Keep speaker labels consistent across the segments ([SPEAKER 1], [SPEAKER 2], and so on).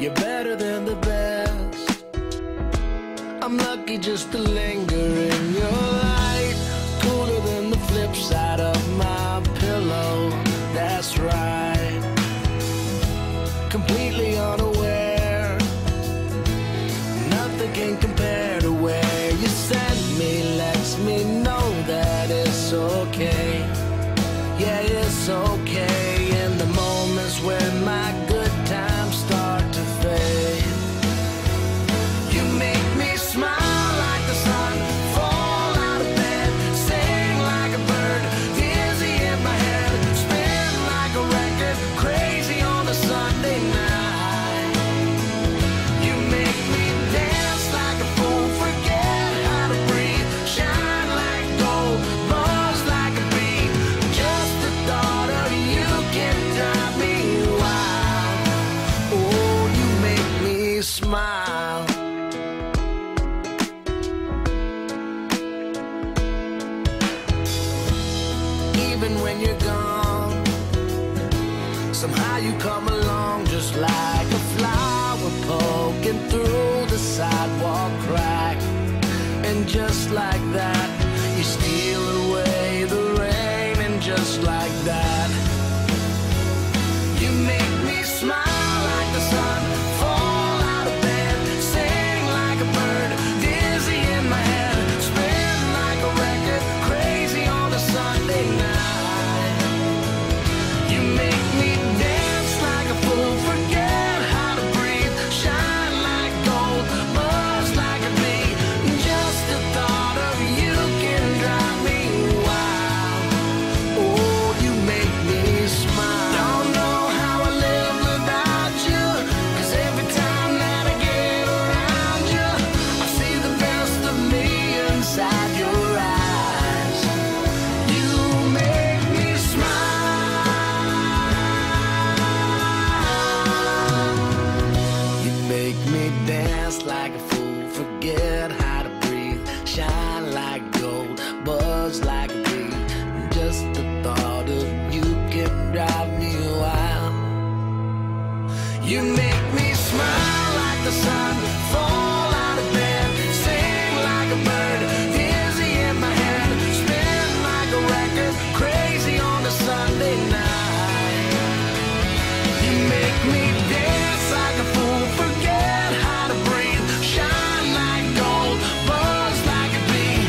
[SPEAKER 1] You're better than the best. I'm lucky just to linger in your light. Cooler than the flip side of my pillow. That's right. Completely unaware. Nothing can compare to where you send me. Lets me know that it's okay. Yeah, it's okay. In the moments when my good times start to fade, you make me smile like the sun, fall out of bed, sing like a bird, dizzy in my head, spin like a record, crazy on a Sunday night. You make me dance like a fool, forget how to breathe, shine like gold, buzz like a bee. Just the thought of you can drive me wild. Oh, you make me smile. Even when you're gone, somehow you come along just like a flower poking through the sidewalk crack. And just like that, you steal away the rain. And just like that, you make me smile like the sun, fall out of bed, sing like a bird, dizzy in my head, spin like a record, crazy on a Sunday night. You make me dance like a fool, forget how to breathe, shine like gold, buzz like a bee. Just the thought of you can drive me wild. Oh, you make me smile. Don't know how I live without you, 'cause every time that I get around you, I see the best of me inside your eyes. You make me smile. You make me dance like a fool, forget how to breathe, shine like gold, buzz like a bee. Just the thought of you can drive me wild. You make me smile like the sun, fall out of bed, sing like a bird, dizzy in my head, spin like a record, crazy on a Sunday night. You make me dance like a fool, forget how to breathe, shine like gold, buzz like a bee.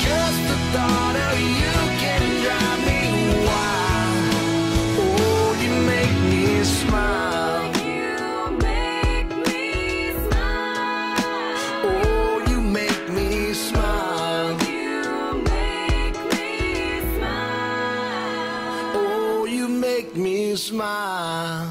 [SPEAKER 1] Just the thought of you can drive me wild. Oh, you make me smile.
[SPEAKER 2] You make me smile.
[SPEAKER 1] Oh, you make me smile.
[SPEAKER 2] You make me smile.
[SPEAKER 1] Oh, you make me smile.